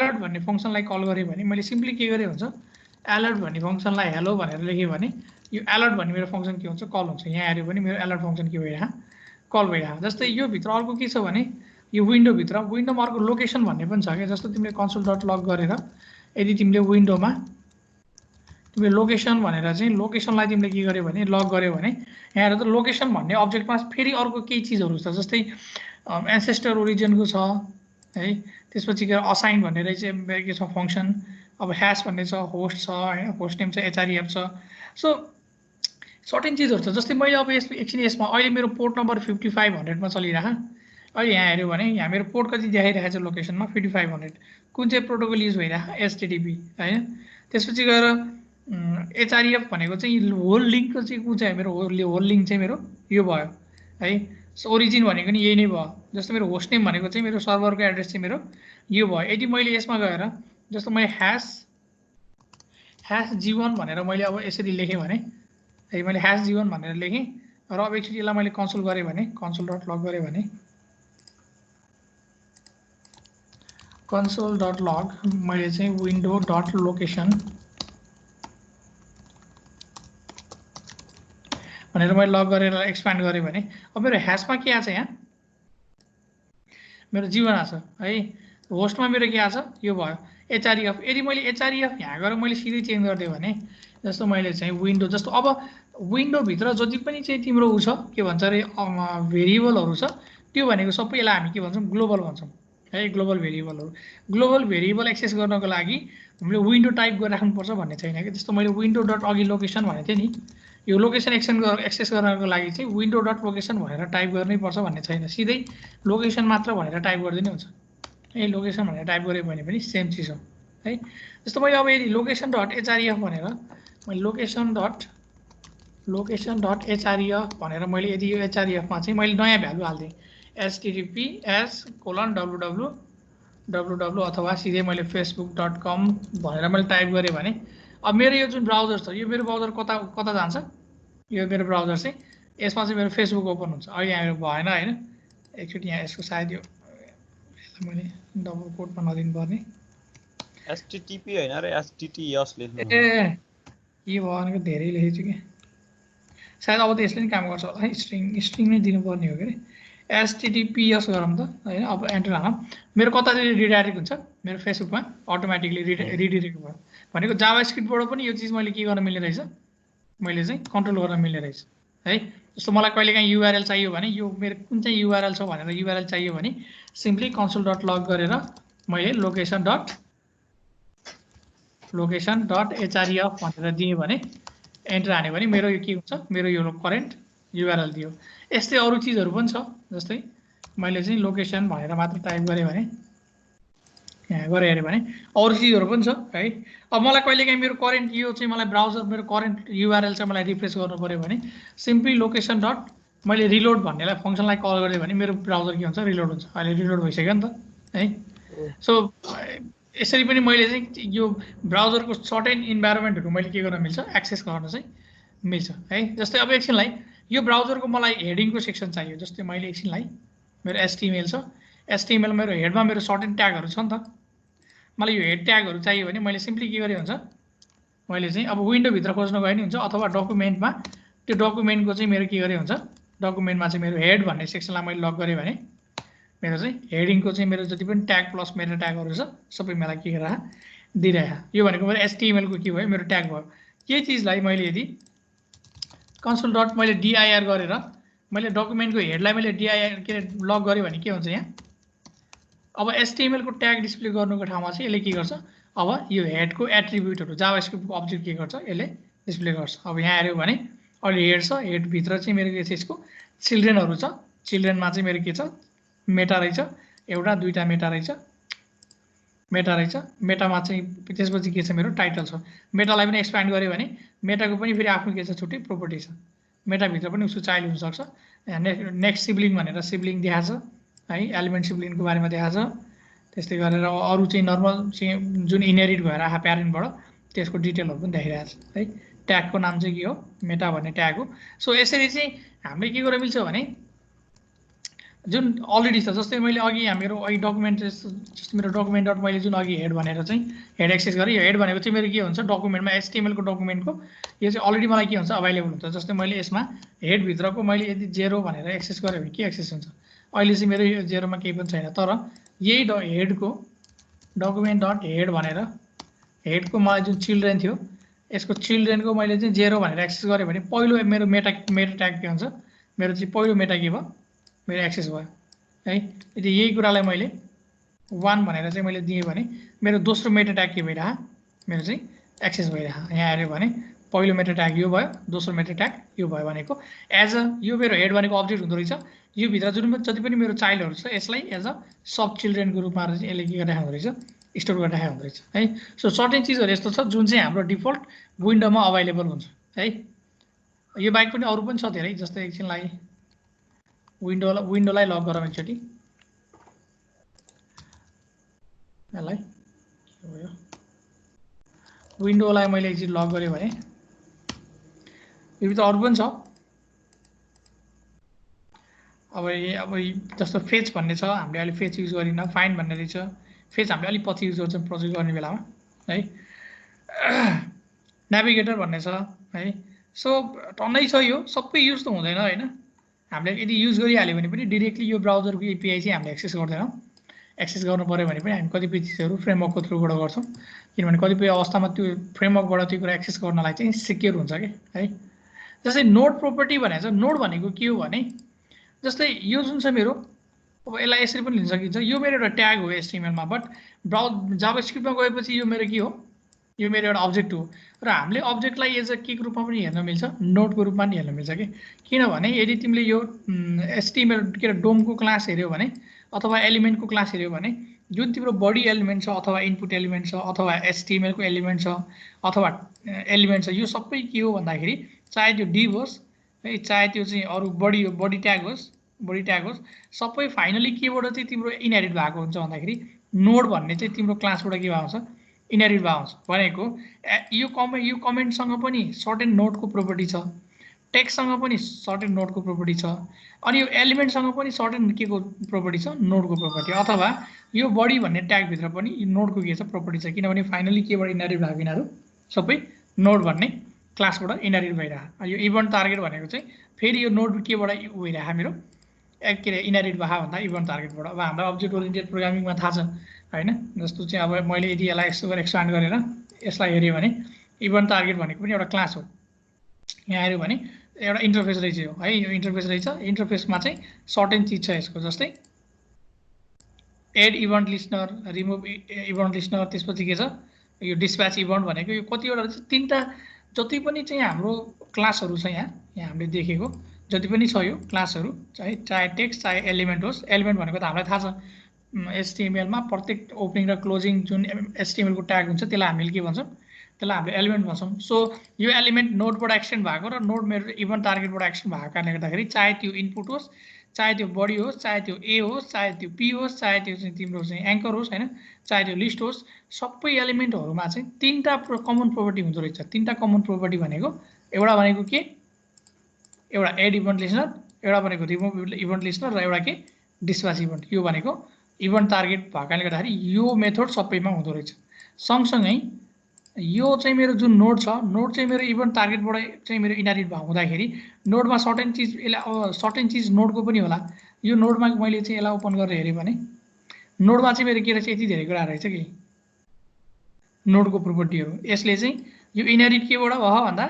alert भन्ने फंक्सनलाई call गरे भने मैले सिम्पली के गरे हुन्छ alert भन्ने फंक्सनलाई हेलो भनेर लेखे भने यो alert भन्ने मेरो फंक्सन के हुन्छ कल हुन्छ यहाँ हेर्यो भने मेरो alert फंक्सन के भइरा कल भइरा जस्तै यो भित्र अर्को के छ भने यो विन्डो भित्र विन्डोमा अर्को लोकेसन भन्ने पनि छ के जस्तो तिमीले console.log गरेर यदि तिमीले विन्डोमा तिमीले लोकेसन भनेर चाहिँ लोकेसनलाई तिमीले के गर्यो भने लग गर्यो भने यहाँ हेर त लोकेसन भन्ने अब्जेक्टमा फेरि अर्को केही चीजहरु छ जस्तै एन्सेस्टर ओरिजिनको छ है त्यसपछि के असाइन भन्ने चाहिँ के छ फंक्सन अब ह्याश भन्ने छ होस्ट छ हैन होस्ट नेम छ href छ सो सर्टेन चीजहरु छ जस्तै मैले अब एकछिन यसमा अहिले मेरो पोर्ट नम्बर 5500 मा चलिराख अहिले यहाँ हेर्यो भने यहाँ मेरो पोर्ट कति देखाइरहेको छ लोकेसनमा 5500 कुन चाहिँ प्रोटोकल युज भइराख http हैन त्यसपछि गएर href भनेको चाहिँ होल लिंकको चाहिँ कुन चाहिँ मेरो होल लिंक चाहिँ मेरो यो भयो है सो ओरिजिन भनेको नि यही नै भयो जस्तो मेरो होस्ट नेम भनेको चाहिँ मेरो सर्भरको एड्रेस चाहिँ मेरो यो भयो यदि मैले यसमा गएर जस्तो मैले ह्याश g1 भनेर मैले अब यसरी लेखे भने है मैले ह्याश g1 भनेर लेखे र अब एकचोटी यसलाई मैले कन्सोल गरे भने console.log गरे भने console.log मैले चाहिँ window.location भनेर मैले लग गरेर एक्सपान्ड गरे भने अब मेरो ह्याशमा के आछ यहाँ मेरो g1 आछ है होस्टमा मेरो के आछ यो भयो href यदि मैले href यहाँ गएर मैले सिधै चेन्ज गर्दिए भने जस्तो मैले चाहिँ विन्डो जस्तो अब विन्डो भित्र जति पनि चाहिँ तिम्रो उ छ के भन्छ रे भेरिएबलहरु छ त्यो भनेको सबैलाई हामी के भन्छौं ग्लोबल भन्छौं है ग्लोबल भेरिएबल एक्सेस गर्नको लागि हामीले विन्डो टाइप गरिराख्नु पर्छ भन्ने छैन के जस्तो मैले window.अघि लोकेसन भनेथे नि यो लोकेसन एक्सेस गर्नको लागि चाहिँ window.location भनेर टाइप गर्नै पर्छ भन्ने छैन सिधै लोकेसन मात्र भनेर टाइप गर्दिनै हुन्छ है लोकेसन भनेर टाइप गरे भने पनि सेम चीज हो है जस्तो मैले अब यदि location.href भनेर मैले location.href भनेर मैले यदि यो href मा चाहिँ मैले नयाँ भ्यालु हाल्दिए https://www अथवा सिधै मैले facebook.com भनेर मैले टाइप गरे भने अब मेरो यो जुन ब्राउजर छ यो मेरो ब्राउजर कता जान्छ यो मेरो ब्राउजर चाहिँ यसमा चाहिँ मेरो फेसबुक ओपन हुन्छ अहिले यहाँ भएन हैन एकचोटी यहाँ यसको सायद यो मैले डबल कोटमा नदिनु पर्ने http हैन रे https लेख्नु ए के भनेको धेरै लेखेछु के सायद अब त यसले नि काम गर्छ होला है स्ट्रिङ नै दिनु पर्ने हो के https गरौँ त हैन अब एन्टर हालौँ मेरो कताले रिडाइरेक्ट हुन्छ मेरो फेसबुकमा अटोमेटिकली रिडाइरेक्ट भयो भनेको जावास्क्रिप्टबाट पनि यो चीज मैले के गर्न मिल्ने रहेछ मैले चाहिँ कन्ट्रोल गर्न मिल्ने रहेछ है जस्तो मलाई कहिलेकाहीँ URL चाहियो भने यो मेरो कुन चाहिँ URL छ भनेर URL चाहियो भने सिम्पली console.log गरेर मैले location.href भनेर दिए भने एन्टर हाने भने मेरो यो के हुन्छ मेरो यो करेन्ट URL दियो यस्तै अरु चीजहरु पनि छ जस्तै मैले चाहिँ लोकेसन भनेर मात्र टाइप गरे भने यहाँ गरे हेरे भने अरु चीजहरु पनि छ है अब मलाई कहिलेकाहीँ मेरो करेन्ट यो चाहिँ मलाई ब्राउजर मेरो करेन्ट URL चाहिँ मलाई रिफ्रेश गर्नु पर्यो भने सिम्पली लोकेसन डट मैले रिलोड भन्नेलाई फंक्सनलाई कल गर्दिए भने मेरो ब्राउजर के हुन्छ रिलोड हुन्छ अहिले रिलोड भइसक्यो नि त है सो यसरी पनि मैले चाहिँ यो ब्राउजरको सर्टेन इन्भाइरोमेन्टहरु मैले के गर्न मिल्छ एक्सेस गर्न चाहिँ मिल्छ है जस्तै अब एकछिनलाई यो ब्राउजरको मलाई हेडिङको सेक्सन चाहियो जस्तै मैले एकछिनलाई मेरो HTML छ HTML मेरो हेडमा मेरो सर्टेन ट्यागहरु छ नि त मलाई यो हेड ट्यागहरु चाहियो भने मैले सिम्पली के गरे हुन्छ मैले चाहिँ अब विन्डो भित्र खोज्न गए नि हुन्छ अथवा डकुमेन्टमा त्यो डकुमेन्टको चाहिँ मेरो के गरे हुन्छ डकुमेन्टमा चाहिँ मेरो हेड भन्ने सेक्सनलाई मैले लग गरे भने मेरो चाहिँ हेडिङको चाहिँ मेरो जति पनि ट्याग प्लस मेरो ट्यागहरु छ सबै मलाई के गरेर दिइरहेको यो भनेको मेरो HTML को के भयो मेरो ट्याग भयो के चीजलाई मैले यदि console डट मैले dir गरेर मैले डकुमेन्टको हेडलाई मैले dir के लग गरे भने के हुन्छ यहाँ अब HTML को ट्याग डिस्प्ले गर्नुको ठाउँमा चाहिँ यसले के गर्छ अब यो हेडको एट्रिब्युटहरु जावास्क्रिप्टको अब्जेक्ट के गर्छ यसले डिस्प्ले गर्छ अब यहाँ हेर्यो भने अहिले हेड छ हेड भित्र चाहिँ मेरो के छ यसको चिल्ड्रेनहरु छ चिल्ड्रेनमा चाहिँ मेरो के छ मेटा रहेछ एउटा दुईटा मेटा रहेछ मेटामा चाहिँ त्यसपछि के छ मेरो टाइटल छ मेटालाई पनि एक्सपान्ड गरे भने मेटाको पनि फेरि आफ्नो के छ छुट्टै प्रोपर्टी छ मेटा भित्र पनि उसको चाइल्ड हुन सक्छ नेक्स्ट सिब्लिङ भनेर सिब्लिङ देखाछ है एलिमेन्ट सिब्लिङको बारेमा देखाछ त्यस्तै गरेर अरु चाहिँ नर्मल जुन इनहेरिट भएर आएको प्यारेन्टबाट त्यसको डिटेलहरु पनि देखाइरहेछ है ट्यागको नाम चाहिँ के हो मेटा भन्ने ट्याग हो सो यसरी चाहिँ हामीले के गर्न मिल्छ भने जुन अलरेडी छ जस्तै मैले अघि यहाँ मेरो अघि डकुमेन्ट जस्तो मेरो डकुमेन्ट डट मैले जुन अघि हेड भनेर चाहिँ हेड एक्सेस गरेँ यो हेड भनेको चाहिँ मेरो के हुन्छ डकुमेन्टमा एचटिएमएलको डकुमेन्टको यो चाहिँ अलरेडी मलाई के हुन्छ अभाइलेबल हुन्छ जस्तै मैले यसमा हेडभित्रको मैले यदि 0 भनेर एक्सेस गरेँ भने के एक्सेस हुन्छ अहिले चाहिँ मेरो यो 0मा केही पनि छैन तर यही हेडको डकुमेन्ट डट हेड भनेर हेडको मलाई जुन चिल्ड्रेन थियो यसको चिल्ड्रेनको मैले चाहिँ 0 भनेर एक्सेस गरेँ भने पहिलो मेरो मेटा ट्याग के हुन्छ मेरो चाहिँ पहिलो मेटा के भयो मेरो एक्सेस भयो है यदि यही कुरालाई मैले 1 भनेर चाहिँ मैले दिएँ भने मेरो दोस्रो मेटा ट्याग के भइरह मेरो चाहिँ एक्सेस भइरह यहाँ हेऱ्यो भने पहिलो मेटा ट्याग यो भयो दोस्रो मेटा ट्याग यो भयो भनेको एज अ यो मेरो हेड भनेको अब्जेक्ट हुँदो रहेछ यो भित्र जुन जति पनि मेरो चाइल्डहरू छ यसलाई एज अ सब चिल्ड्रेनको रूपमा चाहिँ यसले के गरिरहेको हुँदो रहेछ स्टोर गरिरहेको हुँदो रहेछ है सो सर्टेन चिजहरू यस्तो छ जुन चाहिँ हाम्रो डिफल्ट विन्डोमा अभाइलेबल हुन्छ है यो बाहेक पनि अरू पनि छ धेरै जस्तै एकछिनलाई विन्डोलाई लक गरौँ एकचोटि यसलाई के भयो विन्डोलाई मैले एकचोटि लक गरेँ भने यो भित्र अरू पनि छ अब जस्तो फेच भन्ने छ हामीले अहिले फेच युज गरिन फाइन्ड भन्ने रहेछ फेच हामीले अलिक पछि युज गर्छौँ प्रोजेक्ट गर्ने बेलामा है नेभिगेटर भन्ने छ है सो टन्नै छ यो सबै युज त हुँदैन हैन हामीले यदि युज गरिहाल्यो भने पनि डाइरेक्टली यो ब्राउजरको एपीआई चाहिँ हामीले एक्सेस गर्दैनौँ एक्सेस गर्नु पर्यो भने पनि हामी कतिपय चिजहरू फ्रेमवर्कको थ्रुबाट गर्छौँ किनभने कतिपय अवस्थामा त्यो फ्रेमवर्कबाट त्यो कुरा एक्सेस गर्नलाई चाहिँ सिक्योर हुन्छ कि है जस्तै नोड प्रोपर्टी भनेको छ नोड भनेको के हो भने जस्तै यो जुन छ मेरो अब यसलाई यसरी पनि लिन सकिन्छ यो मेरो एउटा ट्याग हो एचटीएमएलमा बट जावास्क्रिप्टमा गएपछि यो मेरो के हो यो मेरो एउटा अब्जेक्ट हो र हामीले अब्जेक्टलाई एज अ के रूपमा पनि हेर्न मिल्छ नोडको रूपमा पनि हेर्न मिल्छ कि किनभने यदि तिमीले यो एचटीएमएल के एलको क्लास हेऱ्यौ भने अथवा एलिमेन्टको क्लास हेऱ्यौ भने जुन तिम्रो बडी एलिमेन्ट छ अथवा इनपुट एलिमेन्ट छ अथवा एचटीएमएलको एलिमेन्ट छ अथवा एलिमेन्ट छ यो सबै के हो भन्दाखेरि चाहे त्यो डिभ होस् है चाहे त्यो चाहिँ अरू बडी ट्याग होस् सबै फाइनली केबाट चाहिँ तिम्रो इनहेरिट भएको हुन्छ भन्दाखेरि नोड भन्ने चाहिँ तिम्रो क्लासबाट के आउँछ इनहेरिट भएको हुन्छ भनेको यो कमेन्टसँग पनि सर्टेन नोडको प्रोपर्टी छ टेक्स्टसँग पनि सर्टेन नोडको प्रोपर्टी छ अनि यो एलिमेन्टसँग पनि सर्टेन के को प्रोपर्टी छ नोडको प्रोपर्टी अथवा यो बडी भन्ने ट्यागभित्र पनि नोडको के छ प्रोपर्टी छ किनभने फाइनली केबाट इनहेरिट भएको यिनीहरू सबै नोड भन्ने क्लासबाट इनहेरिट भइरहेको यो इभेन्ट टार्गेट भनेको चाहिँ फेरि यो नोड केबाट भइरहेको मेरो के अरे इनहेरिट भएको भन्दा इभेन्ट टार्गेटबाट अब हाम्रो अब्जेक्ट ओरिएन्टेड प्रोग्रामिङमा थाहा छ हैन जस्तो चाहिँ अब मैले यदि यसलाई यस्तो गरेर एक्सपान्ड गरेर यसलाई हेऱ्यो भने इभेन्ट टार्गेट भनेको पनि एउटा क्लास हो यहाँ हेऱ्यो भने एउटा इन्टरफेस रहेछ यो है यो इन्टरफेस रहेछ इन्टरफेसमा चाहिँ सर्टेन चिज छ यसको जस्तै add event listener remove event listener त्यसपछि के छ यो डिस्प्याच इभेन्ट भनेको यो कतिवटा रहेछ तीनटा जति पनि चाहिँ हाम्रो क्लासहरू छ यहाँ हामीले देखेको जति पनि छ यो क्लासहरू चाहे टेक्स्ट चाहे एलिमेन्ट होस् एलिमेन्ट भनेको त हामीलाई थाहा छ एचटीएमएलमा प्रत्येक ओपनिङ र क्लोजिङ जुन एचटीएमएलको ट्याग हुन्छ त्यसलाई हामीले के भन्छौँ त्यसलाई हामीले एलिमेन्ट भन्छौँ सो यो एलिमेन्ट नोडबाट एक्सटेन्ड भएको र नोड मेरो इभेन्ट टार्गेटबाट एक्सटेन्ड भएको कारणले गर्दाखेरि चाहे त्यो इनपुट होस् चाहे त्यो बडी होस् चाहे त्यो ए होस् चाहे त्यो पी होस् चाहे त्यो चाहिँ तिम्रो चाहिँ एङ्कर होस् होइन चाहे त्यो लिस्ट होस् सबै एलिमेन्टहरूमा चाहिँ तीनटा कमन प्रोपर्टी हुँदो रहेछ तीनटा कमन प्रोपर्टी भनेको एउटा भनेको के एउटा एड इभेन्ट लिस्नर एउटा भनेको रिमुभ इभेन्ट लिस्नर र एउटा के डिस्प्याच इभेन्ट यो भनेको इभेन्ट टार्गेट भएकाले गर्दाखेरि यो मेथड सबैमा हुँदो रहेछ सँगसँगै यो चाहिँ मेरो जुन नोड छ नोड चाहिँ मेरो इभेन्ट टार्गेटबाट चाहिँ मेरो इनहेरिट भएको हुँदाखेरि नोडमा सर्टेन चिज यसलाई सर्टेन चिज नोडको पनि होला यो नोडमा मैले चाहिँ यसलाई ओपन गरेर हेरेँ भने नोडमा चाहिँ मेरो के रहेछ यति धेरै कुरा रहेछ कि नोडको प्रोपर्टीहरू यसले चाहिँ यो इनहेरिट केबाट भयो भन्दा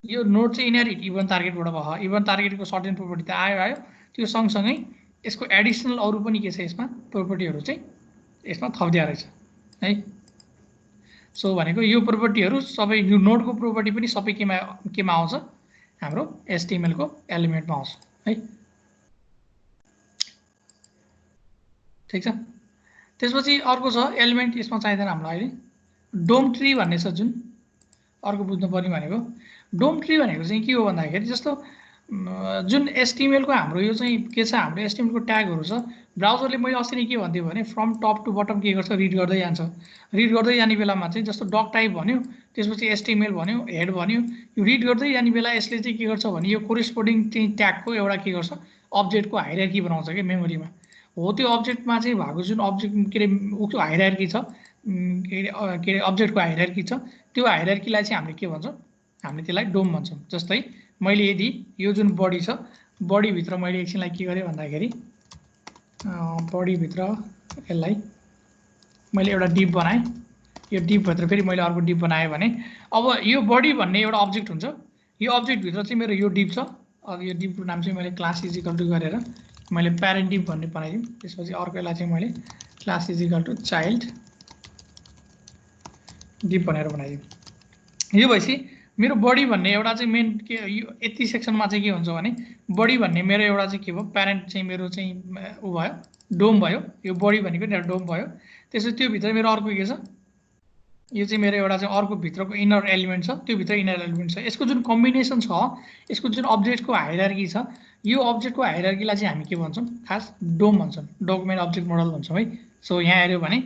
यो नोड चाहिँ इनहेरिट इभेन्ट टार्गेटबाट भयो इभेन्ट टार्गेटको सर्टेन प्रोपर्टी त आयो त्यो सँगसँगै यसको एडिसनल अरू पनि के छ यसमा प्रोपर्टीहरू चाहिँ यसमा थपिदिया रहेछ है सो भनेको यो प्रोपर्टीहरू सबै यो नोडको प्रोपर्टी पनि सबै केमा आउँछ हाम्रो एचटीएमएलको एलिमेन्टमा आउँछ है ठिक छ त्यसपछि अर्को छ एलिमेन्ट यसमा चाहिँदैन हामीलाई अहिले डोम ट्री भन्ने छ जुन अर्को बुझ्नुपर्ने भनेको डोम ट्री भनेको चाहिँ के हो भन्दाखेरि जस्तो जुन एचटीएमएलको हाम्रो यो चाहिँ के छ हाम्रो एचटीएमएलको ट्यागहरू छ ब्राउजरले मैले अस्ति नै के भन्थ्यो भने फ्रम टप टु बटम के गर्छ रिड गर्दै जान्छ रिड गर्दै जाने बेलामा चाहिँ जस्तो डक टाइप भन्यो त्यसपछि एचटीएमएल भन्यो हेड भन्यो यो रिड गर्दै जाने बेला यसले चाहिँ के गर्छ भने यो कोरेस्पोन्डिङ चाहिँ ट्यागको एउटा के गर्छ अब्जेक्टको हायरार्की बनाउँछ कि मेमोरीमा हो त्यो अब्जेक्टमा चाहिँ भएको जुन अब्जेक्ट के अरे उसको हायरार्की छ के अरे अब्जेक्टको हायरार्की छ त्यो हायरार्कीलाई चाहिँ हामीले के भन्छौँ हामीले त्यसलाई डोम भन्छौँ जस्तै मैले यदि यो जुन बडी छ बडीभित्र मैले एकछिनलाई के गरेँ भन्दाखेरि बडीभित्र यसलाई मैले एउटा डिप बनाएँ यो डिपभित्र फेरि मैले अर्को डिप बनाएँ भने अब यो बडी भन्ने एउटा अब्जेक्ट हुन्छ यो अब्जेक्टभित्र चाहिँ मेरो यो डिप छ अब यो डिपको नाम चाहिँ मैले क्लास इजिकल टु गरेर मैले प्यारेन्ट डिप भन्ने बनाइदिउँ त्यसपछि अर्कोलाई चाहिँ मैले class is equal to child div भनेर बनाइदिउँ यो भएपछि मेरो बडी भन्ने एउटा चाहिँ मेन के यो यति सेक्सनमा चाहिँ के हुन्छ भने बडी भन्ने मेरो एउटा चाहिँ के भयो प्यारेन्ट चाहिँ मेरो चाहिँ उ भयो डोम भयो यो बडी भनेको नि एउटा डोम भयो त्यसपछि त्यो भित्र मेरो अर्को के छ यो चाहिँ मेरो एउटा चाहिँ अर्को भित्रको इनर एलिमेन्ट छ त्यो भित्र इनर एलिमेन्ट छ यसको जुन कम्बिनेसन छ यसको जुन अब्जेक्टको हायरार्की छ यो अब्जेक्टको हायरार्कीलाई चाहिँ हामी के भन्छौँ खास डोम भन्छौँ डकुमेन्ट अब्जेक्ट मोडल भन्छौँ है सो यहाँ हेऱ्यो भने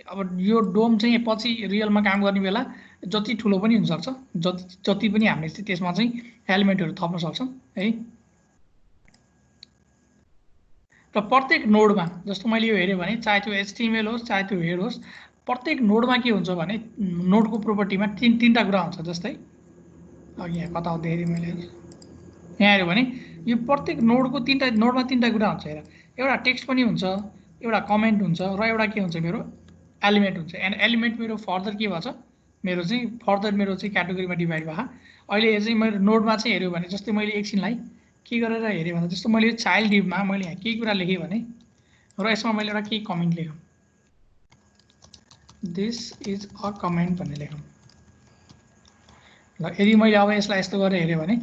अब यो डोम चाहिँ पछि रियलमा काम गर्ने बेला जति ठुलो पनि हुनसक्छ जति पनि हामीले चाहिँ त्यसमा चाहिँ एलिमेन्टहरू थप्न सक्छौँ है र प्रत्येक नोडमा जस्तो मैले यो हेरेँ भने चाहे त्यो एचटीएमएल होस् चाहे त्यो हेड होस् प्रत्येक नोडमा के हुन्छ भने नोडको प्रोपर्टीमा तीनटा कुरा हुन्छ जस्तै अघि यहाँ कता हुँदै हेरेँ मैले यहाँ हेऱ्यो भने यो प्रत्येक नोडको नोडमा तीनटा कुरा हुन्छ हेर एउटा टेक्स्ट पनि हुन्छ एउटा कमेन्ट हुन्छ र एउटा के हुन्छ मेरो एलिमेन्ट हुन्छ एन्ड एलिमेन्ट मेरो फर्दर के भन्छ मेरो चाहिँ फर्दर मेरो चाहिँ क्याटेगोरीमा डिभाइड भयो अहिले चाहिँ मेरो नोडमा चाहिँ हेऱ्यो भने जस्तै मैले एकछिनलाई के गरेर हेरेँ भने जस्तो मैले चाइल्ड डिपमा मैले यहाँ केही कुरा लेखेँ भने र यसमा मैले एउटा केही कमेन्ट लेखौँ दिस इज अ कमेन्ट भन्ने लेखौँ ल यदि मैले अब यसलाई यस्तो गरेर हेऱ्यो भने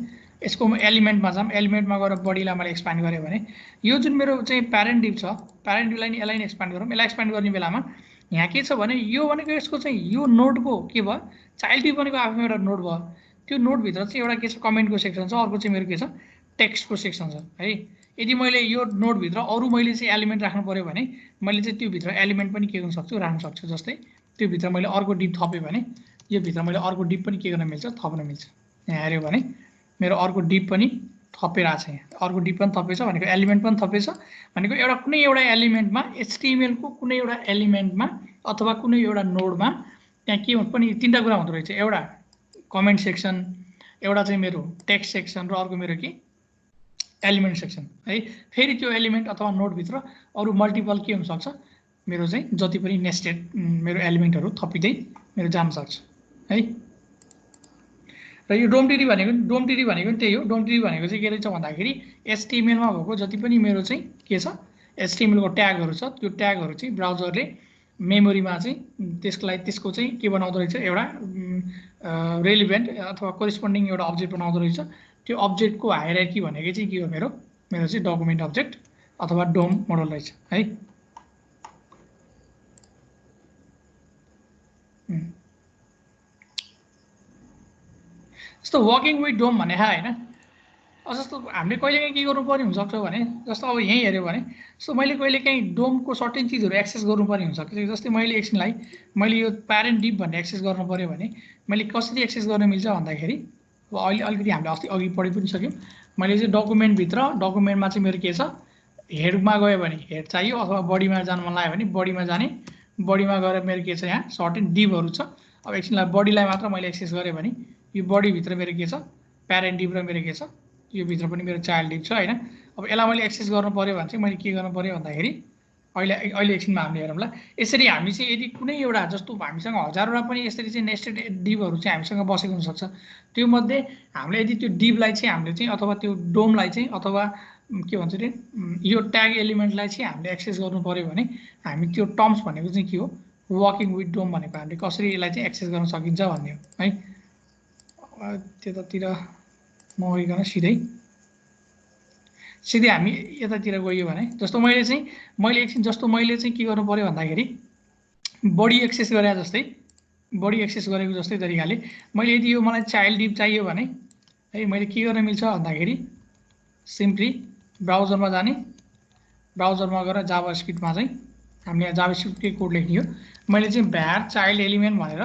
यसको एलिमेन्टमा जाऊँ एलिमेन्टमा गएर बडीलाई मैले एक्सपान्ड गरेँ भने यो जुन मेरो चाहिँ प्यारेन्ट डिप छ प्यारेन्ट डिपलाई नि यसलाई नि एक्सपान्ड गरौँ यसलाई एक्सपान्ड गर्ने बेलामा यहाँ के छ भने यो भनेको यसको चाहिँ यो नोडको के भयो चाइल्ड डिप भनेको आफ्नो एउटा नोड भयो त्यो नोडभित्र चाहिँ एउटा के छ कमेन्टको सेक्सन छ अर्को चाहिँ मेरो के छ टेक्स्टको सेक्सन छ है यदि मैले यो नोडभित्र अरू मैले चाहिँ एलिमेन्ट राख्नु पऱ्यो भने मैले चाहिँ त्योभित्र एलिमेन्ट पनि के गर्न सक्छु राख्न सक्छु जस्तै त्योभित्र मैले अर्को डिप थपेँ भने यो भित्र मैले अर्को डिप पनि के गर्न मिल्छ थप्न मिल्छ यहाँ हेऱ्यो भने मेरो अर्को डिप पनि थपेर छ यहाँ अर्को डिप पनि थपेछ भनेको एलिमेन्ट पनि थपेछ भनेको एउटा कुनै एउटा एलिमेन्टमा एचटीएमएलको कुनै एउटा एलिमेन्टमा अथवा कुनै एउटा नोडमा त्यहाँ के पनि तीनटा कुरा हुँदो रहेछ एउटा कमेन्ट सेक्सन एउटा चाहिँ मेरो टेक्स्ट सेक्सन र अर्को मेरो के एलिमेन्ट सेक्सन है फेरि त्यो एलिमेन्ट अथवा नोडभित्र अरू मल्टिपल के हुनसक्छ मेरो चाहिँ जति पनि नेस्टेड मेरो एलिमेन्टहरू थपिँदै मेरो जान सक्छ है र यो डोमटिरी भनेको त्यही हो डोमटिरी भनेको चाहिँ के रहेछ भन्दाखेरि एचटीएमएलमा भएको जति पनि मेरो चाहिँ के छ एचटीएमएलको ट्यागहरू छ त्यो ट्यागहरू चाहिँ ब्राउजरले मेमोरीमा चाहिँ त्यसको चाहिँ के बनाउँदो रहेछ एउटा रेलिभेन्ट अथवा कोरेस्पोन्डिङ एउटा अब्जेक्ट बनाउँदो रहेछ त्यो अब्जेक्टको हायरार्की भनेको चाहिँ के हो मेरो चाहिँ डकुमेन्ट अब्जेक्ट अथवा डोम मोडल रहेछ है जस्तो वर्किङ विथ डोम भने होइन जस्तो हामीले कहिलेकाहीँ के गर्नुपर्ने हुनसक्छ भने जस्तो अब यहीँ हेऱ्यो भने सो मैले कहिलेकाहीँ डोमको सर्टेन चिजहरू एक्सेस गर्नुपर्ने हुनसक्छ जस्तै मैले एकछिनलाई मैले यो प्यारेन्ट डिप भन्ने एक्सेस गर्नु पऱ्यो भने मैले कसरी एक्सेस गर्न मिल्छ भन्दाखेरि अब अहिले अलिकति हामीले अस्ति अघि पढि पनि सक्यौँ मैले चाहिँ डकुमेन्टमा चाहिँ मेरो के छ हेडमा गयो भने हेड चाहियो अथवा बडीमा जानु मन लाग्यो भने बडीमा जाने बडीमा गएर मेरो के छ यहाँ सर्टेन डिपहरू छ अब एकछिनलाई बडीलाई मात्र मैले एक्सेस गरेँ भने यो बडीभित्र मेरो के छ प्यारेन्ट डिप र मेरो के छ यो भित्र पनि मेरो चाइल्ड डिप छ होइन अब यसलाई मैले एक्सेस गर्नु पऱ्यो भने चाहिँ मैले के गर्नु पऱ्यो भन्दाखेरि अहिले एकछिनमा हामीले हेरौँला यसरी हामी चाहिँ यदि कुनै एउटा जस्तो हामीसँग हजारवटा पनि यसरी चाहिँ नेस्टेड डिपहरू चाहिँ हामीसँग बसेको हुनसक्छ त्यो मध्ये हामीले यदि त्यो डिपलाई चाहिँ हामीले चाहिँ अथवा त्यो डोमलाई चाहिँ अथवा के भन्छ अरे यो ट्याग एलिमेन्टलाई चाहिँ हामीले एक्सेस गर्नु पऱ्यो भने हामी त्यो टर्म्स भनेको चाहिँ के हो वर्किङ विथ डोम भनेको हामीले कसरी यसलाई चाहिँ एक्सेस गर्न सकिन्छ भन्ने हो है त्यतातिर नगइकन सिधै हामी यतातिर गयो भने जस्तो मैले चाहिँ के गर्नु पऱ्यो भन्दाखेरि बडी एक्सेस गरे गरेको जस्तै तरिकाले मैले यदि यो मलाई चाइल्ड डिप चाहियो भने है मैले के गर्न मिल्छ भन्दाखेरि सिम्पली ब्राउजरमा जाने ब्राउजरमा गएर जाभास्क्रिप्टमा चाहिँ हामीले यहाँ जाभास्क्रिप्टकै कोड लेख्ने हो मैले चाहिँ भ्यार चाइल्ड एलिमेन्ट भनेर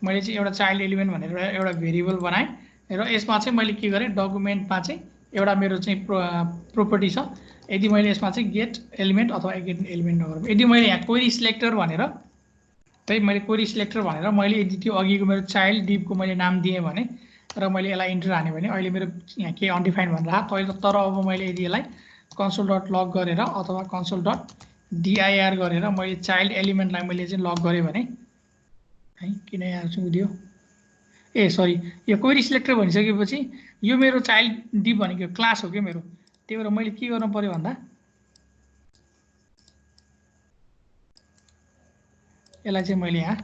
मैले चाहिँ एउटा चाइल्ड एलिमेन्ट भनेर एउटा भेरिएबल बनाएँ र यसमा चाहिँ मैले के गरेँ डकुमेन्टमा चाहिँ एउटा मेरो चाहिँ प्रोपर्टी छ। यदि मैले यसमा चाहिँ गेट एलिमेन्ट अथवा गेट एलिमेन्ट नगरौँ, यदि मैले यहाँ क्वेरी सिलेक्टर भनेर है मैले क्वेरी सिलेक्टर भनेर मैले यदि त्यो अघिको मेरो चाइल्ड डिभको मैले नाम दिएँ भने र मैले यसलाई इन्टर हाने भने अहिले मेरो यहाँ के अनडिफाइन्ड भनेर आयो। तर अब मैले यदि यसलाई कन्सोल डट लग गरेर अथवा कन्सोल डट डिआइआर गरेर मैले चाइल्ड एलिमेन्टलाई मैले चाहिँ लग गरेँ भने है किन यहाँ उदियो ए सरी यो क्वेरी सिलेक्टर भनिसकेपछि यो मेरो चाइल्ड डिभ भनेको क्लास हो कि मेरो। त्यही भएर मैले के गर्नु पर्यो भन्दा यसलाई चाहिँ मैले यहाँ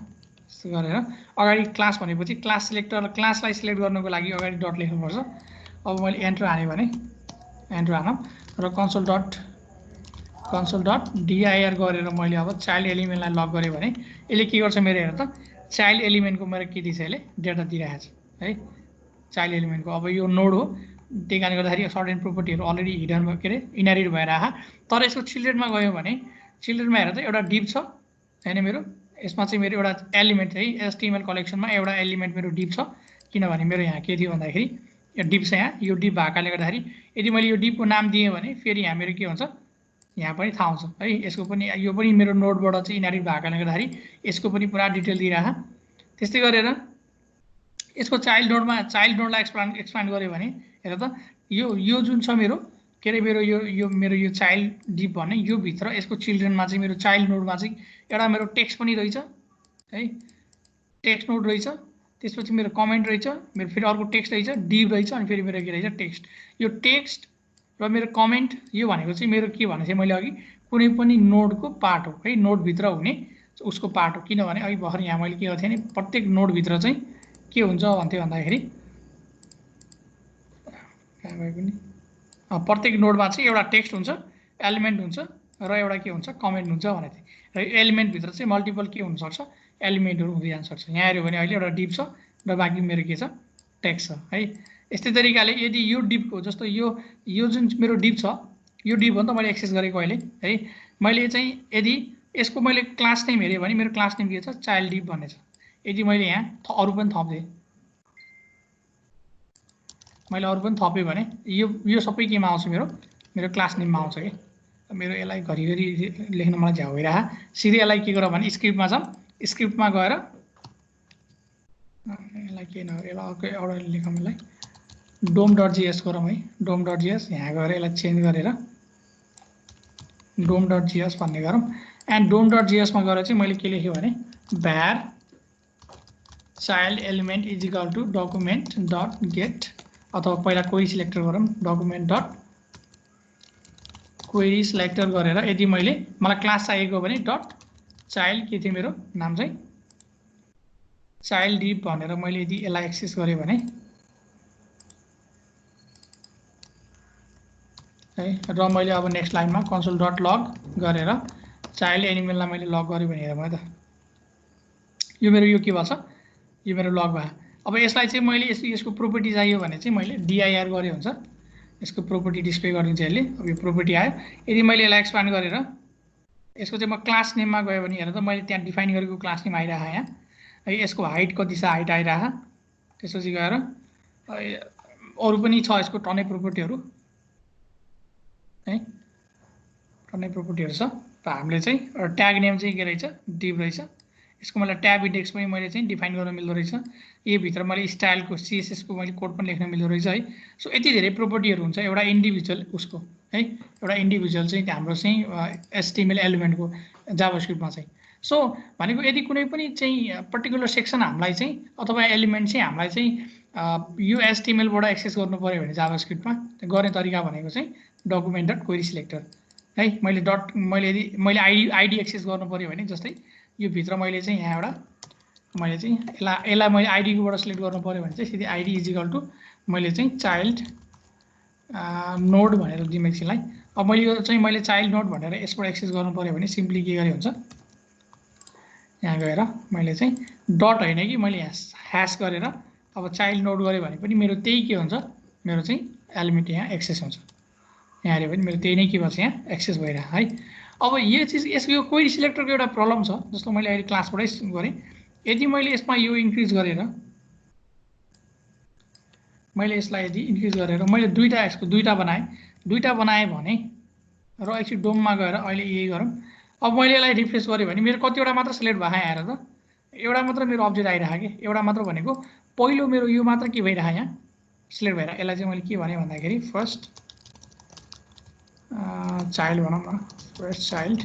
गरेर अगाडि क्लास भनेपछि क्लास सिलेक्टर क्लासलाई सिलेक्ट गर्नको लागि अगाडि डट लेख्नुपर्छ। अब मैले एन्टर हाने भने एन्टर हानौँ र कन्सोल डट डिआइआर गरेर मैले अब चाइल्ड एलिमेन्टलाई लक गरेँ भने यसले के गर्छ मेरो हेर त चाइल्ड एलिमेन्टको मेरो के दिन्छ यसले डेटा दिइरहेको छ है चाइल्ड एलिमेन्टको। अब यो नोड हो त्यही कारणले गर्दाखेरि सर्टेन प्रोपर्टीहरू अलरेडी हिडन के अरे इनहेरिट भएर आहा। तर यसको चिल्ड्रेनमा गयो भने चिल्ड्रेनमा हेर त एउटा डिभ छ हैन मेरो यसमा चाहिँ मेरो एउटा एलिमेन्ट है एचटीएमएल कलेक्सनमा एउटा एलिमेन्ट मेरो डिभ छ। किनभने मेरो यहाँ के थियो भन्दाखेरि यो डिभ छ यहाँ यो डिभ भएकाले गर्दाखेरि यदि मैले यो डिभको नाम दिएँ भने फेरि यहाँ मेरो के हुन्छ यहाँ पनि थाहा हुन्छ है यसको पनि यो पनि मेरो नोडबाट चाहिँ इनहेरिट भएकाले गर्दाखेरि यसको पनि पुरा डिटेल दिइरह। त्यस्तै गरेर यसको चाइल्ड नोडलाई एक्सपान्ड गऱ्यो भने हेर त यो जुन छ मेरो के अरे मेरो यो चाइल्ड डिभ भन्ने यो भित्र यसको चिल्ड्रेनमा चाहिँ मेरो चाइल्ड नोडमा चाहिँ एउटा मेरो टेक्स्ट पनि रहेछ है टेक्स्ट नोड रहेछ। त्यसपछि मेरो कमेन्ट रहेछ मेरो फेरि अर्को टेक्स्ट रहेछ डिभ रहेछ अनि फेरि मेरो के रहेछ टेक्स्ट। यो टेक्स्ट र मेरो कमेन्ट यो भनेको चाहिँ मेरो के भने चाहिँ मैले अघि कुनै पनि नोडको पार्ट हो है नोडभित्र हुने उसको पार्ट हो। किनभने अघि भर्खर यहाँ मैले के गर्थेँ भने प्रत्येक नोडभित्र चाहिँ के हुन्छ भन्थ्यो भन्दाखेरि कहाँ गए पनि प्रत्येक नोडमा चाहिँ एउटा टेक्स्ट हुन्छ एलिमेन्ट हुन्छ र एउटा के हुन्छ कमेन्ट हुन्छ भनेको थिएँ। र यो एलिमेन्टभित्र चाहिँ मल्टिपल के हुनसक्छ एलिमेन्टहरू हुँदै जान सक्छ। यहाँ हेऱ्यो भने अहिले एउटा डिभ छ र बाँकी मेरो के छ टेक्स्ट छ है। यस्तै तरिकाले यदि यो डिभको जस्तो यो जुन मेरो डिभ छ यो डिभ हो नि त मैले एक्सेस गरेको अहिले है मैले चाहिँ यदि यसको मैले क्लास नेम हेरेँ भने मेरो क्लास नेम के छ चाइल्ड डिभ भन्ने छ। यदि मैले यहाँ अरू पनि थप्दिएँ मैले अरू पनि थपेँ भने यो सबै केमा आउँछ मेरो क्लास नेममा आउँछ कि मेरो यसलाई घरिघरि लेख्न मलाई झ्याउ भइरह। सिधै यसलाई के गर भने स्क्रिप्टमा जाऊँ स्क्रिप्टमा गएर यसलाई के नगरेर यसलाई एउटा लेखौँ यसलाई डोम डट जिएस गरौँ है डोम डट जिएस यहाँ गएर यसलाई चेन्ज गरेर डोम डट जिएस भन्ने गरौँ। एन्ड डोम डट जिएसमा गएर चाहिँ मैले के लेखेँ भने var child element is equal to document dot get अथवा पहिला क्वेरी सिलेक्टर गरौँ डकुमेन्ट डट क्वेरी सिलेक्टर गरेर यदि मलाई क्लास चाहिएको भने डट चाइल्ड के थियो मेरो नाम चाहिँ चाइल्ड डिभ भनेर मैले यदि यसलाई एक्सेस गरेँ भने है र मैले अब नेक्स्ट लाइनमा कन्सोल डट लग गरेर चाइल्ड एलिमेन्टलाई मैले लग गरेँ भने हेर मैले त यो मेरो यो के भन्छ यो मेरो लग भयो। अब यसलाई चाहिँ मैले यसको प्रोपर्टी चाहियो भने चाहिँ मैले डिआइआर गरे हुन्छ यसको प्रोपर्टी डिस्प्ले गरिदिन्छ यसले। अब यो प्रोपर्टी आयो यदि मैले यसलाई एक्सपान्ड गरेर यसको चाहिँ म क्लास नेममा गयो भने हेर त मैले त्यहाँ डिफाइन गरेको क्लास नेम आइरह यहाँ है यसको हाइट कति छ हाइट आइरह। त्यसपछि गएर अरू पनि छ यसको टनै प्रोपर्टीहरू है टनै प्रोपर्टीहरू छ। र हामीले चाहिँ ट्याग नेम चाहिँ के रहेछ डिभ रहेछ यसको मलाई ट्याब इन्डेक्स पनि मैले चाहिँ डिफाइन गर्न मिल्दो रहेछ। यो भित्र मैले स्टाइलको सीएसएसको मैले कोड पनि लेख्न मिल्दो रहेछ है। सो यति धेरै प्रोपर्टीहरू हुन्छ एउटा इन्डिभिजुअल उसको है एउटा इन्डिभिजुअल चाहिँ हाम्रो चाहिँ एचटीएमएल एलिमेन्टको जाभास्क्रिप्टमा चाहिँ। सो भनेको यदि कुनै पनि चाहिँ पर्टिकुलर सेक्सन हामीलाई चाहिँ अथवा एलिमेन्ट चाहिँ हामीलाई चाहिँ यो एचटीएमएलबाट एक्सेस गर्नु पर्यो भने जाभास्क्रिप्टमा गर्ने तरिका भनेको चाहिँ डकुमेन्ट डट क्वेरी सिलेक्टर है मैले यदि मैले आइडी एक्सेस गर्नु पर्यो भने जस्तै यो भित्र मैले चाहिँ यहाँ एउटा मैले चाहिँ यसलाई मैले आइडीकोबाट सिलेक्ट गर्नु पर्यो भने चाहिँ सिधै आइडी इज इक्वल टु मैले चाहिँ चाइल्ड नोड भनेर दिउँ एकछिनलाई। अब मैले यो चाहिँ मैले चाइल्ड नोड भनेर यसबाट एक्सेस गर्नु पर्यो भने सिम्पली के गरे हुन्छ यहाँ गएर मैले चाहिँ डट होइन कि मैले यहाँ ह्यास गरेर अब चाइल्ड नोड गरेँ भने पनि मेरो त्यही के हुन्छ मेरो चाहिँ एलिमेन्ट यहाँ एक्सेस हुन्छ। यहाँ हेऱ्यो भने मेरो त्यही नै के भन्छ यहाँ एक्सेस भइरहेको है। अब यो चिज यसको क्वेरी सिलेक्टरको एउटा प्रब्लम छ जस्तो मैले अहिले क्लासबाटै गरेँ। यदि मैले यसमा यो इन्क्रिज गरेर मैले यसलाई यदि इन्क्रिज गरेर मैले दुईटा यसको दुईटा बनाएँ भने र एकछिन डोममा गएर अहिले यही गरौँ। अब मैले यसलाई रिफ्रेस गरेँ भने मेरो कतिवटा मात्र सिलेक्ट भयो आएर त एउटा मात्र मेरो अब्जेक्ट आइरहेको कि एउटा मात्र भनेको पहिलो मेरो यो मात्र के भइरहेको यहाँ सिलेक्ट भएर यसलाई चाहिँ मैले के भने भन्दाखेरि फर्स्ट चाइल्ड भनौँ न फर्स्ट चाइल्ड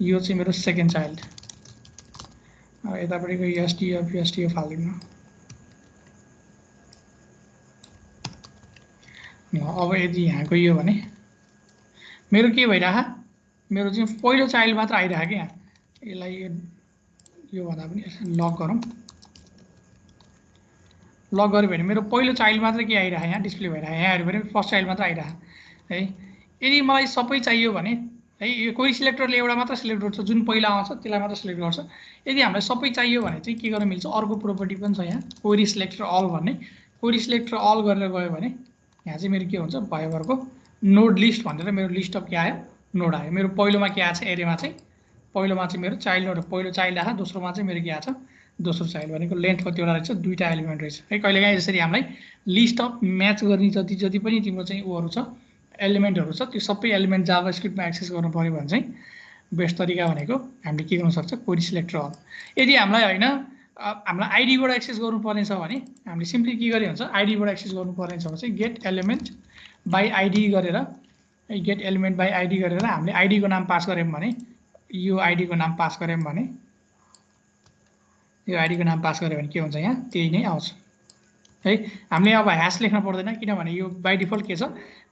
यो चाहिँ मेरो सेकेन्ड चाइल्ड यतापट्टिको एसटिएफ हालिदिउँ न। अब यदि यहाँ गइयो भने मेरो के भइरहेको मेरो चाहिँ पहिलो चाइल्ड मात्र आइरहेको क्या यसलाई यो भन्दा पनि लक गरौँ। लक गऱ्यो भने मेरो पहिलो चाइल्ड मात्र के आइरहेको यहाँ डिस्प्ले भइरहेको यहाँ हेऱ्यो भने फर्स्ट चाइल्ड मात्र आइरहेको है। यदि मलाई सबै चाहियो भने है यो क्वेरी सिलेक्टरले एउटा मात्र सिलेक्ट गर्छ जुन पहिला आउँछ त्यसलाई मात्र सिलेक्ट गर्छ। यदि हामीलाई सबै चाहियो भने चाहिँ के गर्न मिल्छ अर्को प्रोपर्टी पनि छ यहाँ क्वेरी सिलेक्टर अल भन्ने। क्वेरी सिलेक्टर अल गरेर गयो भने यहाँ चाहिँ मेरो के हुन्छ भयोभरको नोड लिस्ट भनेर मेरो लिस्ट अफ के आयो नोड आयो। मेरो पहिलोमा के आएको छ एरेमा चाहिँ पहिलोमा चाहिँ मेरो चाइल्ड नोड पहिलो चाइल्ड आयो दोस्रोमा चाहिँ मेरो के आएको छ दोस्रो चाइल्ड भनेको लेन्थ कतिवटा रहेछ दुईटा एलिमेन्ट रहेछ है। कहिलेकाहीँ यसरी हामीलाई लिस्ट अफ म्याच गर्ने जति पनि तिम्रो चाहिँ उहरू छ एलिमेन्टहरू छ त्यो सबै एलिमेन्ट जाभास्क्रिप्टमा एक्सेस गर्नु पऱ्यो भने चाहिँ बेस्ट तरिका भनेको हामीले के गर्न सक्छ क्वेरी सिलेक्टर अल। यदि हामीलाई होइन हामीलाई आइडीबाट एक्सेस गर्नुपर्ने छ भने हामीले सिम्पली के गरे हुन्छ आइडीबाट एक्सेस गर्नुपर्ने छ भने चाहिँ गेट एलिमेन्ट बाई आइडी गरेर गेट एलिमेन्ट बाई आइडी गरेर हामीले आइडीको नाम पास गऱ्यौँ भने यो आइडीको नाम पास गऱ्यौँ भने यो आइडीको नाम पास गऱ्यो भने के हुन्छ यहाँ त्यही नै आउँछ है। हामीले अब ह्यास लेख्न पर्दैन किनभने यो बाई डिफल्ट के छ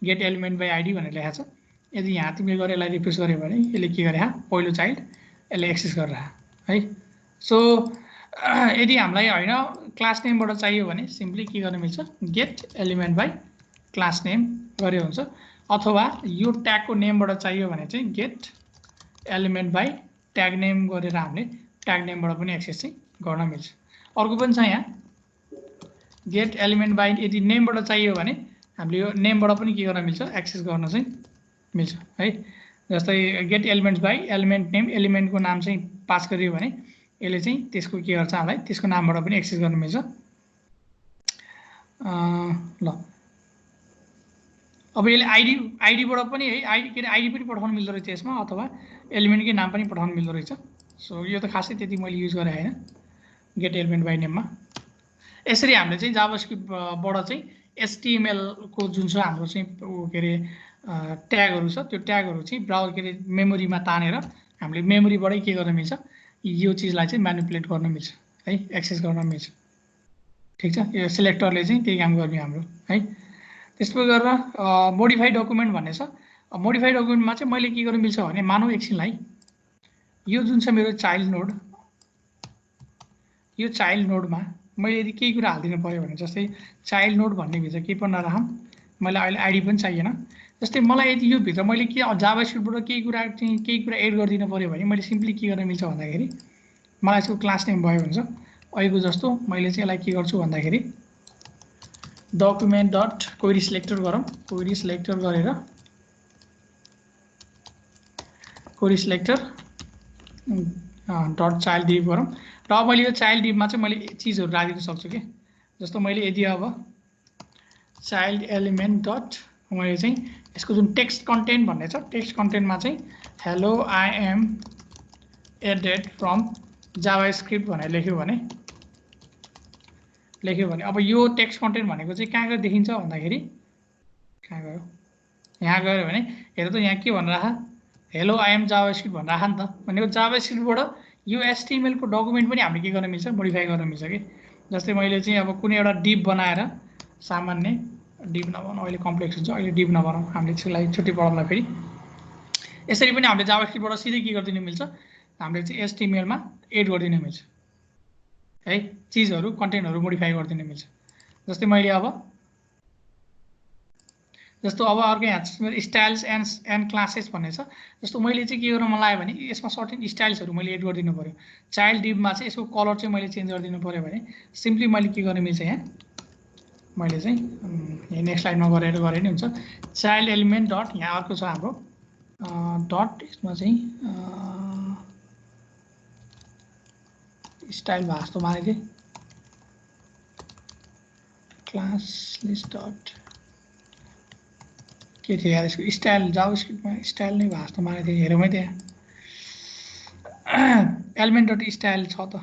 गेट एलिमेन्ट बाई आइडी भनेर लेखाएको छ। यदि यहाँ तिमीले गरेर यसलाई रिफ्रेस गर्यो भने यसले के गरे पहिलो चाइल्ड यसले एक्सेस गरेर है। सो यदि हामीलाई होइन क्लास नेमबाट चाहियो भने सिम्पली के गर्न मिल्छ get element by class name गरे हुन्छ अथवा यो ट्यागको नेमबाट चाहियो भने चाहिँ get element by tag name गरेर हामीले ट्याग नेमबाट पनि एक्सेस चाहिँ गर्न मिल्छ। अर्को पनि छ यहाँ गेट एलिमेन्ट बाई यदि नेमबाट चाहियो भने हामीले यो नेमबाट पनि के गर्न मिल्छ एक्सेस गर्न चाहिँ मिल्छ है। जस्तै get elements by element name एलिमेन्टको नाम चाहिँ पास गरियो भने यसले चाहिँ त्यसको के गर्छ हामीलाई त्यसको नामबाट पनि एक्सेस गर्न मिल्छ। ल अब यसले आइडीबाट पनि है आइडी के अरे आइडी पनि पठाउनु मिल्दो रहेछ यसमा अथवा एलिमेन्टकै नाम पनि पठाउनु मिल्दो रहेछ। सो यो त खासै त्यति मैले युज गरेँ होइन गेट एलिमेन्ट बाई नेममा। यसरी हामीले चाहिँ जाभास्क्रिप्टबाट चाहिँ एचटिएमएलको जुन छ हाम्रो चाहिँ के अरे ट्यागहरू छ त्यो ट्यागहरू चाहिँ ब्राउजर के अरे मेमोरीमा तानेर हामीले मेमोरीबाटै के गर्न मिल्छ यो चिजलाई चाहिँ म्यानिपुलेट गर्न मिल्छ है एक्सेस गर्न मिल्छ। ठिक छ यो सिलेक्टरले चाहिँ त्यही काम गर्ने हाम्रो है। त्यसो गरेर मोडिफाई डकुमेन्ट भन्ने छ। मोडिफाई डकुमेन्टमा चाहिँ मैले के गर्न मिल्छ भने मानौँ एकछिनलाई यो जुन छ मेरो चाइल्ड नोड यो चाइल्ड नोडमा मैले यदि केही कुरा हालिदिनु पऱ्यो भने जस्तै चाइल्ड नोड भन्ने भित्र केही पनि नराखौँ मलाई अहिले आइडी पनि चाहिएन। जस्तै मलाई यदि यो भित्र मैले के जाभास्क्रिप्टबाट केही कुरा एड गरिदिनु पऱ्यो भने मैले सिम्पली के गर्न मिल्छ भन्दाखेरि मलाई यसको क्लास नेम भयो हुन्छ अहिलेको जस्तो मैले चाहिँ यसलाई के गर्छु भन्दाखेरि डकुमेन्ट डट क्वेरी सिलेक्टर गरौँ क्वेरी सिलेक्टर गरेर query selector dot child div गरौँ र अब मैले यो चाइल्ड डिभमा चाहिँ मैले चिजहरू राखिदिन सक्छु कि जस्तो मैले यदि अब चाइल्ड एलिमेन्ट डट मैले चाहिँ यसको जुन टेक्स्ट कन्टेन्ट भन्ने छ टेक्स्ट कन्टेन्टमा चाहिँ hello I am added from JavaScript भनेर लेख्यो भने अब यो टेक्स्ट कन्टेन्ट भनेको चाहिँ कहाँ गएर देखिन्छ भन्दाखेरि कहाँ गयो यहाँ गयो भने हेर त यहाँ के भनेर हेलो आई एम जाभास्क्रिप्ट भनेर राख नि त भनेको जाभास्क्रिप्टबाट यो एचटिएमएलको डकुमेन्ट पनि हामीले के गर्न मिल्छ मोडिफाई गर्न मिल्छ कि जस्तै मैले चाहिँ अब कुनै एउटा डिभ बनाएर सामान्य डिभ नबनाउँ अहिले कम्प्लेक्स हुन्छ अहिले डिभ नबनाउँ हामीले त्यसलाई छुट्टै पढाउँला फेरि यसरी पनि हामीले जाभास्क्रिप्टबाट सिधै के गरिदिनु मिल्छ हामीले चाहिँ एचटिएमएलमा एड गरिदिनु मिल्छ है चिजहरू कन्टेन्टहरू मोडिफाई गरिदिनु मिल्छ। जस्तै मैले अब जस्तो अब अर्को यहाँ स्टाइल्स एन्ड क्लासेस भन्ने छ जस्तो मैले चाहिँ के गर्न मन लाग्यो भने यसमा सर्टेन स्टाइल्सहरू मैले एड गरिदिनु पऱ्यो चाइल्ड डिभमा चाहिँ यसको कलर चाहिँ मैले चेन्ज गरिदिनु पऱ्यो भने सिम्पली मैले के गर्न मिल्छ यहाँ मैले चाहिँ यहाँ नेक्स्ट स्लाइडमा गरेर गरे नि हुन्छ चाइल्ड एलिमेन्ट डट यहाँ अर्को छ हाम्रो डट यसमा चाहिँ स्टाइल भएको जस्तो मानेको थिएँ क्लास लिस्ट डट के थियो यार यसको स्टाइल जावास्क्रिप्टमा स्टाइल नै भएको जस्तो मानेको थिएँ हेरौँ है त्यहाँ एलिमेन्ट डट स्टाइल छ त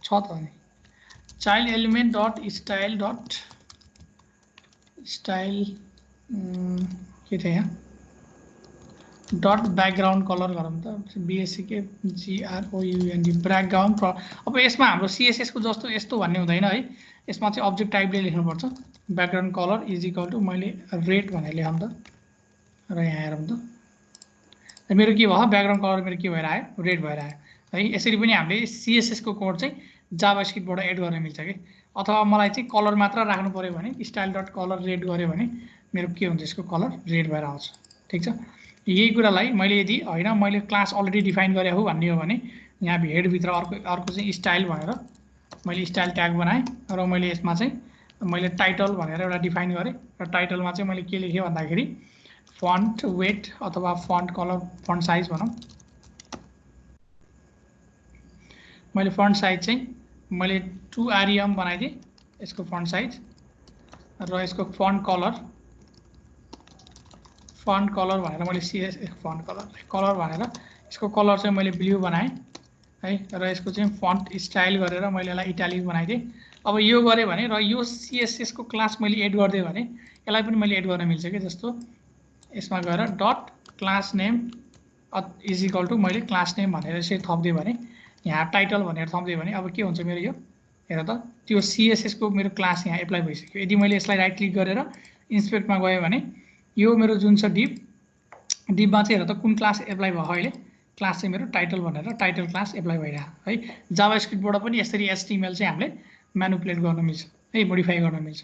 छ त नि चाइल्ड एलिमेन्ट डट स्टाइल के थियो यहाँ डट ब्याकग्राउन्ड कलर गरौँ त बिएससीके जिआरओयुएनडी ब्याकग्राउन्ड अब यसमा हाम्रो सिएसएसको जस्तो यस्तो भन्ने हुँदैन है यसमा चाहिँ अब्जेक्ट टाइपले लेख्नुपर्छ background colour is equal to मैले रेड भनेर लेखौँ त र यहाँ हेरौँ त मेरो के भयो ब्याकग्राउन्ड कलर मेरो के भएर आयो रेड भएर आयो है यसरी पनि हामीले सिएसएसको कोड चाहिँ जावास्क्रिप्टबाट एड गर्न मिल्छ कि अथवा मलाई चाहिँ कलर मात्र राख्नु पऱ्यो भने स्टाइल डट कलर रेड गऱ्यो भने मेरो के हुन्छ यसको कलर रेड भएर आउँछ ठिक छ यही कुरालाई मैले यदि होइन मैले क्लास अलरेडी डिफाइन गरे हो भन्ने हो भने यहाँ हेडभित्र अर्को चाहिँ स्टाइल भनेर मैले स्टाइल ट्याग बनाएँ र मैले यसमा चाहिँ मैले टाइटल भनेर एउटा डिफाइन गरेँ र टाइटलमा चाहिँ मैले के लेखेँ भन्दाखेरि फन्ट वेट अथवा फन्ट कलर फन्ट साइज भनौँ मैले फन्ट साइज चाहिँ मैले 2 आरइएम बनाइदिएँ यसको फन्ट साइज र यसको फन्ट कलर भनेर मैले सिएस फन्ट कलर भनेर यसको कलर चाहिँ मैले ब्लू बनाएँ है र यसको चाहिँ फन्ट स्टाइल गरेर मैले यसलाई इटालिक बनाइदिएँ अब यो गरेँ भने र यो सिएसएसको क्लास मैले एड गरिदिएँ भने यसलाई पनि मैले एड गर्न मिल्छ कि जस्तो यसमा गएर dot class name is equal to मैले क्लास नेम भनेर यसरी थप्दिएँ भने यहाँ टाइटल भनेर थप्दिएँ भने अब के हुन्छ मेरो यो हेर त त्यो सिएसएसको मेरो क्लास यहाँ एप्लाई भइसक्यो यदि मैले यसलाई राइट क्लिक गरेर इन्सपेक्टमा गएँ भने यो मेरो जुन छ डिपमा चाहिँ हेर त कुन क्लास एप्लाई भयो अहिले क्लास चाहिँ मेरो टाइटल भनेर टाइटल क्लास एप्लाई भइरहेको है जावास्क्रिप्टबाट पनि यसरी एचटिएमएल चाहिँ हामीले म्यानुपुलेट गर्न मिल्छ है मोडिफाई गर्न मिल्छ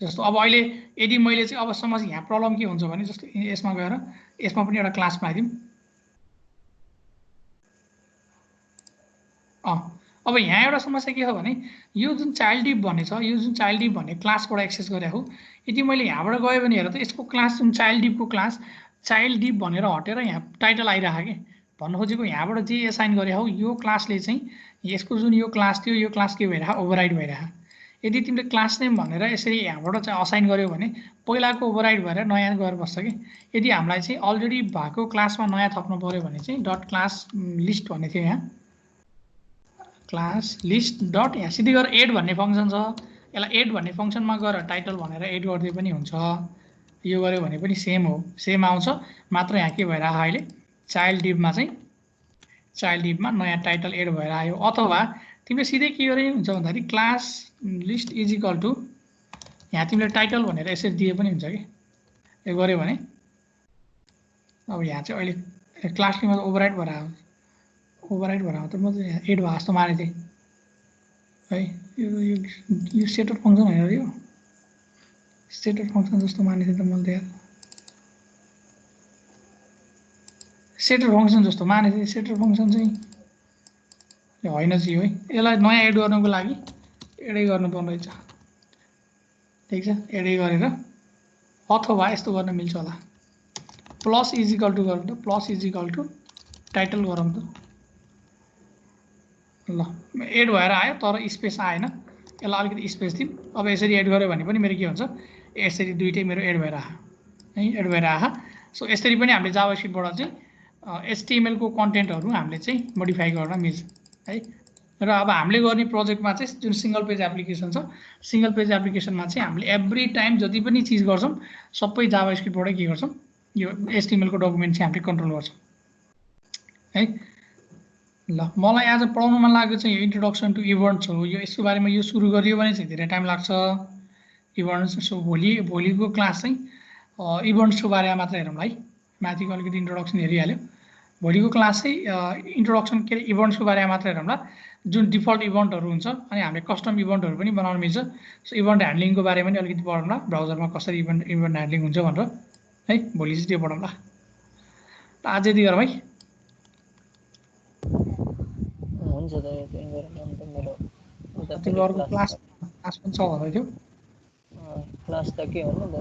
जस्तो अब अहिले यदि मैले चाहिँ अब समझ यहाँ प्रब्लम के हुन्छ भने जस्तो यसमा गएर यसमा पनि एउटा क्लास बनाइदिउँ अब यहाँ एउटा समस्या के हो भने यो जुन चाइल्ड डिप भन्ने छ यो जुन चाइल्ड डिप भन्ने क्लासबाट एक्सेस गरेको हो यदि मैले यहाँबाट गएँ भने हेर त यसको क्लास जुन चाइल्ड डिपको क्लास चाइल्ड डिप भनेर हटेर यहाँ टाइटल आइरहेको कि भन्नु खोजेको यहाँबाट जे एसाइन गरे हो यो क्लासले चाहिँ यसको जुन यो क्लास थियो यो क्लास के भइरहेको ओभरराइड भइरहेको यदि तिमीले क्लास नेम भनेर यसरी यहाँबाट चाहिँ असाइन गर्यो भने पहिलाको ओभरराइड भएर नयाँ गएर बस्छ कि यदि हामीलाई चाहिँ अलरेडी भएको क्लासमा नयाँ थप्नु पऱ्यो भने चाहिँ डट क्लास लिस्ट भन्ने थियो यहाँ क्लास लिस्ट डट यहाँ सिधै गएर एड भन्ने फङ्सन छ यसलाई एड भन्ने फङ्सनमा गएर टाइटल भनेर एड गर्दै पनि हुन्छ यो गर्यो भने पनि सेम आउँछ मात्र यहाँ के भएर आयो अहिले चाइल्ड डिपमा नयाँ टाइटल एड भएर आयो अथवा तिमीले सिधै के गरे हुन्छ भन्दाखेरि class list is equal to यहाँ तिमीले टाइटल भनेर यसरी दिए पनि हुन्छ कि यो गऱ्यो भने अब यहाँ चाहिँ अहिले क्लास लिमा ओभरराइड भएर आउँछ त म चाहिँ यहाँ एड भएको जस्तो मानेको थिएँ है यो सेटर फङ्सन होइन यो सेटर फङ्सन जस्तो मानेको थिएँ त मैले त्यहाँ सेटर फङ्सन जस्तो मानेको थिएँ सेटर फङ्सन चाहिँ होइन चाहिँ है यसलाई नयाँ एड गर्नुको लागि एडै गर्नुपर्ने रहेछ ठिक छ एडै गरेर अथवा यस्तो गर्न मिल्छ होला प्लस इज इक्वल टु गरौँ त plus is equal to title गरौँ त ल एड भएर आयो तर स्पेस आएन यसलाई अलिकति स्पेस दिउँ अब यसरी एड गऱ्यो भने पनि मेरो के हुन्छ यसरी दुइटै मेरो एड भएर आयो है एड भएर आयो सो यसरी पनि हामीले जावास्क्रिप्टबाट चाहिँ एचटिएमएलको कन्टेन्टहरू हामीले चाहिँ मोडिफाई गर्न मिल्छ है र अब हामीले गर्ने प्रोजेक्टमा चाहिँ जुन सिंगल पेज एप्लिकेसन छ सिंगल पेज एप्लिकेसनमा चाहिँ हामीले एभ्री टाइम जति पनि चिज गर्छौँ सबै जावास्क्रिप्टबाटै के गर्छौँ यो एचटिएमएलको डकुमेन्ट चाहिँ हामीले कन्ट्रोल गर्छौँ है ल मलाई आज पढाउनुमा लागेको चाहिँ इन्ट्रोडक्सन टु इभेन्ट्स हो यो यसको बारेमा यो सुरु गरियो भने चाहिँ धेरै टाइम लाग्छ इभेन्ट्स सो भोलिको क्लास चाहिँ इभेन्ट्सको बारेमा मात्र हेरौँ है माथिको अलिकति इन्ट्रोडक्सन हेरिहाल्यो भोलिको क्लास चाहिँ इन्ट्रोडक्सन के अरे इभेन्ट्सको बारेमा मात्र हेरौँला जुन डिफल्ट इभेन्टहरू हुन्छ अनि हामीले कस्टम इभेन्टहरू पनि बनाउन मिल्छ सो इभेन्ट ह्यान्डलिङको बारेमा पनि अलिकति पढौँला ब्राउजरमा कसरी इभेन्ट ह्यान्डलिङ हुन्छ भनेर है भोलि चाहिँ त्यो पढौँला आज यति गरौँ है हुन्छ त त्यही गरौँ अन्त मेरो अर्को क्लास पनि छ भन्दै थियो क्लास त के भन्नु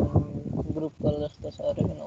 ग्रुप कल जस्तो छ अरे किन